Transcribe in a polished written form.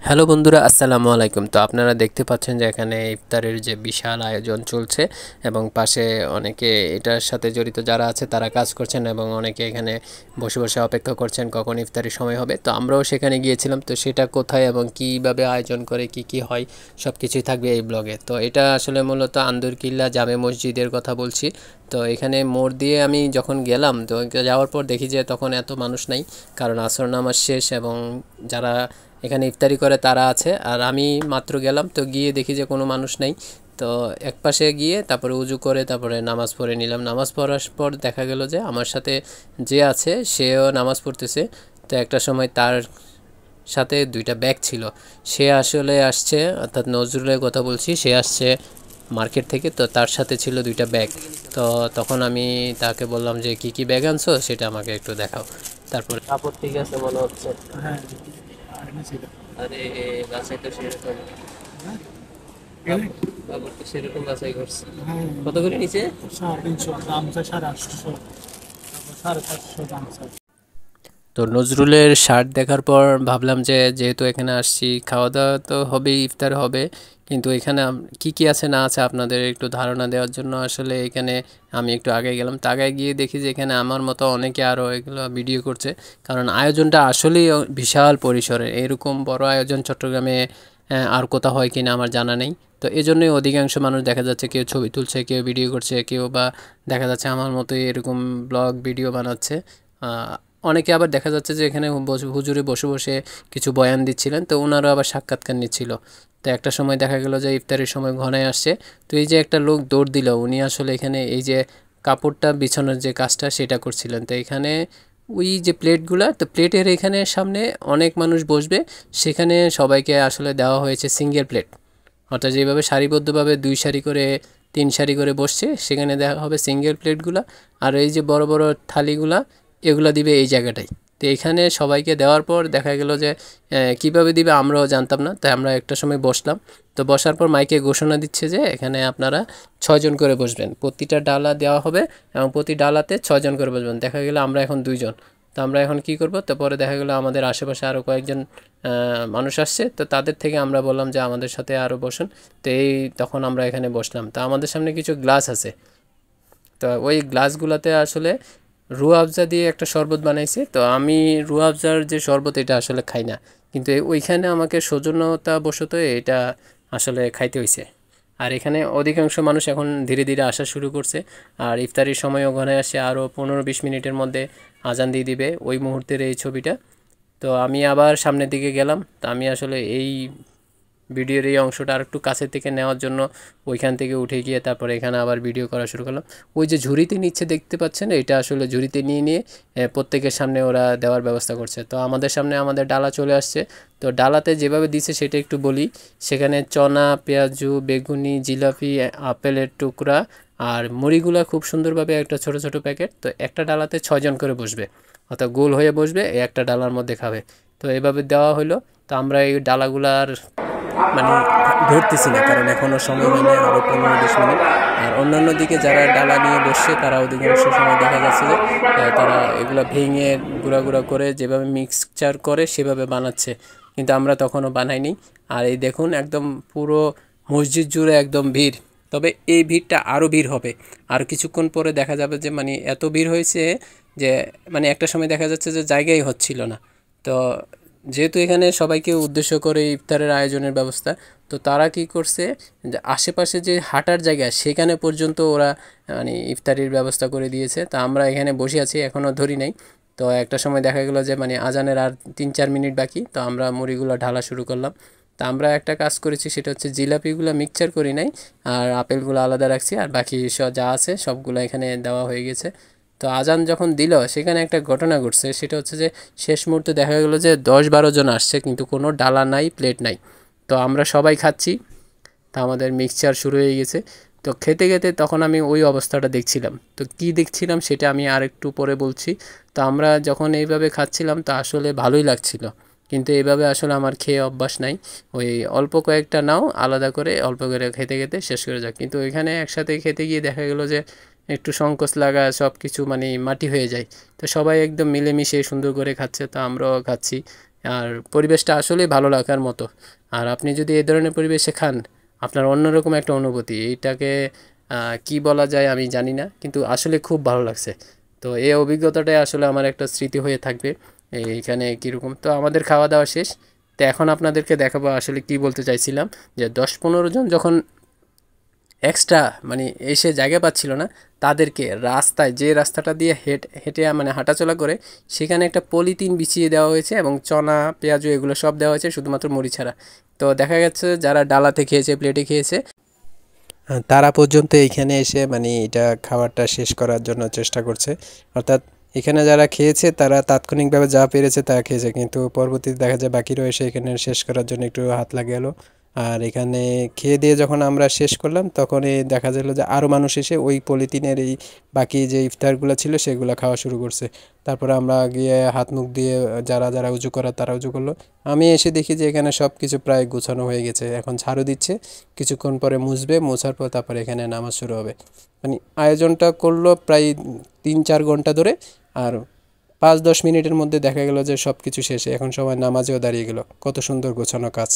Hello বন্ধুরা, আসসালামু আলাইকুম। তো আপনারা দেখতে পাচ্ছেন যে এখানে ইফতারের যে বিশাল আয়োজন চলছে এবং পাশে অনেকে এটার সাথে জড়িত যারা আছে তারা কাজ করছেন এবং অনেকে এখানে বসে বসে অপেক্ষা করছেন কখন ইফতারের সময় হবে। তো আমরাও সেখানে গিয়েছিলাম। তো সেটা কোথায় এবং কীভাবে আয়োজন করে কি কি হয় সব কিছুই থাকবে এই ব্লগে। তো এটা আসলে মূলত আন্দরকিল্লা জামে মসজিদের কথা বলছি। তো এখানে মোড় দিয়ে আমি যখন গেলাম তো যাওয়ার পর দেখি যে তখন এত মানুষ নাই, কারণ আসর নামাজ শেষ এবং যারা এখানে ইফতারি করে তারা আছে। আর আমি মাত্র গেলাম, তো গিয়ে দেখি যে কোনো মানুষ নেই। তো একপাশে গিয়ে তারপরে উজু করে তারপরে নামাজ পড়ে নিলাম। নামাজ পড়ার পর দেখা গেল যে আমার সাথে যে আছে সেও নামাজ পড়তেছে। তো একটা সময় তার সাথে দুইটা ব্যাগ ছিল। সে আসলে আসছে, অর্থাৎ নজরুলের কথা বলছি, সে আসছে মার্কেট থেকে। তো তার সাথে ছিল দুইটা ব্যাগ। তো তখন আমি তাকে বললাম যে কি কি ব্যাগ আনছো সেটা আমাকে একটু দেখাও। তারপরে কাপড় ঠিক আছে মনে হচ্ছে। হ্যাঁ, আরে বাছাই তো সেরকম, কাপড় তো সেরকম বাছাই করছে। কত করে নিচে? 350, গামছা 850, 750 গামছা। তো নজরুলের শার্ট দেখার পর ভাবলাম যে যেহেতু এখানে আসছি খাওয়া দাওয়া তো হবেই, ইফতার হবে, কিন্তু এখানে কি কি আছে না আছে আপনাদের একটু ধারণা দেওয়ার জন্য আসলে এখানে আমি একটু আগে গেলাম। তো আগে গিয়ে দেখি যে এখানে আমার মতো অনেকে আরও এগুলো ভিডিও করছে, কারণ আয়োজনটা আসলেই বিশাল পরিসরের। এরকম বড় আয়োজন চট্টগ্রামে আর কোথাও হয় কিনা আমার জানা নেই। তো এজন্যই অধিকাংশ মানুষ দেখা যাচ্ছে কেউ ছবি তুলছে, কেউ ভিডিও করছে, কেউ বা দেখা যাচ্ছে আমার মতোই এরকম ব্লগ ভিডিও বানাচ্ছে। অনেকে আবার দেখা যাচ্ছে যে এখানে হুজুরে বসে বসে কিছু বয়ান দিচ্ছিলেন, তো ওনারা আবার সাক্ষাৎকার নিচ্ছিল। তো একটা সময় দেখা গেল যে ইফতারের সময় ঘনায় আসছে। তো এই যে একটা লোক দৌড় দিল, উনি আসলে এখানে এই যে কাপড়টা বিছানোর যে কাজটা সেটা করছিলেন। তো এখানে ওই যে প্লেটগুলা, তো প্লেটের এখানে সামনে অনেক মানুষ বসবে, সেখানে সবাইকে আসলে দেওয়া হয়েছে সিঙ্গেল প্লেট। অর্থাৎ যেভাবে সারিবদ্ধভাবে 2 সারি করে 3 সারি করে বসছে, সেখানে দেওয়া হবে সিঙ্গেল প্লেটগুলা। আর এই যে বড় বড় থালিগুলা এগুলা দিবে এই জায়গাটায়। তো এখানে সবাইকে দেওয়ার পর দেখা গেল যে কীভাবে দিবে আমরাও জানতাম না। তাই আমরা একটা সময় বসলাম। তো বসার পর মাইকে ঘোষণা দিচ্ছে যে এখানে আপনারা 6 জন করে বসবেন, প্রতিটা ডালা দেওয়া হবে এবং প্রতি ডালাতে 6 জন করে বসবেন। দেখা গেল আমরা এখন 2 জন। তো আমরা এখন কি করব? তো পরে দেখা গেলো আমাদের আশেপাশে আরও কয়েকজন মানুষ আসছে। তো তাদের থেকে আমরা বললাম যে আমাদের সাথে আরও বসুন। তো তখন আমরা এখানে বসলাম। তো আমাদের সামনে কিছু গ্লাস আছে। তো ওই গ্লাসগুলোতে আসলে রুহ আফজা দিয়ে একটা শরবত বানাইছে। তো আমি রুহ আফজার যে শরবত এটা আসলে খাই না, কিন্তু ওইখানে আমাকে সৌজন্যতা বশত এটা আসলে খাইতে হয়েছে। আর এখানে অধিকাংশ মানুষ এখন ধীরে ধীরে আসা শুরু করছে। আর ইফতারির সময় ওখানে আসে আরও 15-20 মিনিটের মধ্যে আজান দিয়ে দিবে, ওই মুহূর্তের এই ছবিটা। তো আমি আবার সামনের দিকে গেলাম। তো আমি আসলে এই ভিডিওর এই অংশটা আর একটু কাছের থেকে নেওয়ার জন্য ওইখান থেকে উঠে গিয়ে তারপরে এখানে আবার ভিডিও করা শুরু করলাম। ওই যে ঝুড়িতে নিচ্ছে দেখতে পাচ্ছেন, এটা আসলে ঝুড়িতে নিয়ে নিয়ে প্রত্যেকের সামনে ওরা দেওয়ার ব্যবস্থা করছে। তো আমাদের সামনে আমাদের ডালা চলে আসছে। তো ডালাতে যেভাবে দিছে সেটা একটু বলি। সেখানে চনা, পেঁয়াজু, বেগুনি, জিলাপি, আপেলের টুকরা আর মুড়িগুলা খুব সুন্দরভাবে একটা ছোট ছোট প্যাকেট। তো একটা ডালাতে 6 জন করে বসবে, অর্থাৎ গোল হয়ে বসবে, একটা ডালার মধ্যে খাবে। তো এভাবে দেওয়া হলো। তো আমরা এই ডালাগুলার মানে ধরতেছি না, কারণ এখনও সময় হয়নি, আরও 15-20 মিনিট। আর অন্যান্য দিকে যারা ডালা নিয়ে বসছে তারা অধিকাংশ সময় দেখা যাচ্ছে যে তারা এগুলো ভেঙে গুঁড়া গুঁড়া করে যেভাবে মিক্সচার করে সেভাবে বানাচ্ছে, কিন্তু আমরা তখনও বানাইনি। আর এই দেখুন একদম পুরো মসজিদ জুড়ে একদম ভিড়। তবে এই ভিড়টা আরও ভিড় হবে, আর কিছুক্ষণ পরে দেখা যাবে যে মানে এত ভিড় হয়েছে যে মানে একটা সময় দেখা যাচ্ছে যে জায়গাই হচ্ছিল না। তো যেহেতু এখানে সবাইকে উদ্দেশ্য করে ইফতারের আয়োজনের ব্যবস্থা, তো তারা কি করছে যে আশেপাশে যে হাঁটার জায়গা সেখানে পর্যন্ত ওরা মানে ইফতারির ব্যবস্থা করে দিয়েছে। তো আমরা এখানে বসে আছি, এখনও ধরি নাই। তো একটা সময় দেখা গেলো যে মানে আজানের আর 3-4 মিনিট বাকি। তো আমরা মুড়িগুলো ঢালা শুরু করলাম। তা আমরা একটা কাজ করেছি, সেটা হচ্ছে জিলাপিগুলো মিক্সচার করি নাই, আর আপেলগুলো আলাদা রাখছি, আর বাকি সব যা আছে সবগুলো এখানে দেওয়া হয়ে গেছে। তো আজান যখন দিল সেখানে একটা ঘটনা ঘটছে, সেটা হচ্ছে যে শেষ মুহূর্তে দেখা গেলো যে 10-12 জন আসছে, কিন্তু কোনো ডালা নাই, প্লেট নাই। তো আমরা সবাই খাচ্ছি। তা আমাদের মিক্সচার শুরু হয়ে গেছে। তো খেতে খেতে তখন আমি ওই অবস্থাটা দেখছিলাম। তো কি দেখছিলাম সেটা আমি আর একটু পরে বলছি। তো আমরা যখন এইভাবে খাচ্ছিলাম তো আসলে ভালোই লাগছিল, কিন্তু এইভাবে আসলে আমার খেয়ে অভ্যাস নাই। ওই অল্প কয়েকটা নাও আলাদা করে অল্প করে খেতে খেতে শেষ করে যাক, কিন্তু ওইখানে একসাথে খেতে গিয়ে দেখা গেলো যে একটু সংকোচ লাগা, সব কিছু মানে মাটি হয়ে যায়। তো সবাই একদম মিলেমিশে সুন্দর করে খাচ্ছে, তো আমরাও খাচ্ছি। আর পরিবেশটা আসলেই ভালো লাগার মতো। আর আপনি যদি এই ধরনের পরিবেশে খান, আপনার অন্যরকম একটা অনুভূতি, এইটাকে কি বলা যায় আমি জানি না, কিন্তু আসলে খুব ভালো লাগছে। তো এই অভিজ্ঞতাটাই আসলে আমার একটা স্মৃতি হয়ে থাকবে এইখানে কীরকম। তো আমাদের খাওয়া দাওয়া শেষ, তো এখন আপনাদেরকে দেখাবো আসলে কি বলতে চাইছিলাম, যে 10-15 জন যখন এক্সট্রা মানে এসে জায়গা পাচ্ছিল না, তাদেরকে রাস্তায়, যে রাস্তাটা দিয়ে হেঁটে মানে হাঁটাচলা করে, সেখানে একটা পলিথিন বিছিয়ে দেওয়া হয়েছে এবং চনা পেঁয়াজু এগুলো সব দেওয়া হয়েছে, শুধুমাত্র মুড়ি ছাড়া। তো দেখা গেছে যারা ডালাতে খেয়েছে, প্লেটে খেয়েছে, তারা পর্যন্ত এইখানে এসে মানে এটা খাবারটা শেষ করার জন্য চেষ্টা করছে। অর্থাৎ এখানে যারা খেয়েছে তারা তাৎক্ষণিকভাবে যা পেরেছে তা খেয়েছে, কিন্তু পরবর্তীতে দেখা যায় বাকিরাও এসে এখানে শেষ করার জন্য একটু হাত লাগিয়ে এলো। আর এখানে খেয়ে দিয়ে যখন আমরা শেষ করলাম, তখনই দেখা গেল যে আরও মানুষ এসে ওই পলিথিনের এই বাকি যে ইফতারগুলো ছিল সেগুলো খাওয়া শুরু করছে। তারপরে আমরা গিয়ে হাত মুখ দিয়ে যারা যারা উজু করার তারা উজু করলো। আমি এসে দেখি যে এখানে সব কিছু প্রায় গুছানো হয়ে গেছে, এখন ঝাড়ু দিচ্ছে, কিছুক্ষণ পরে মুছবে, মোছার পর তারপরে এখানে নামাজ শুরু হবে। মানে আয়োজনটা করলো প্রায় 3-4 ঘন্টা ধরে, আর 5-10 মিনিটের মধ্যে দেখা গেল যে সব কিছু শেষে, এখন সবাই নামাজেও দাঁড়িয়ে গেল। কত সুন্দর গোছানো কাজ।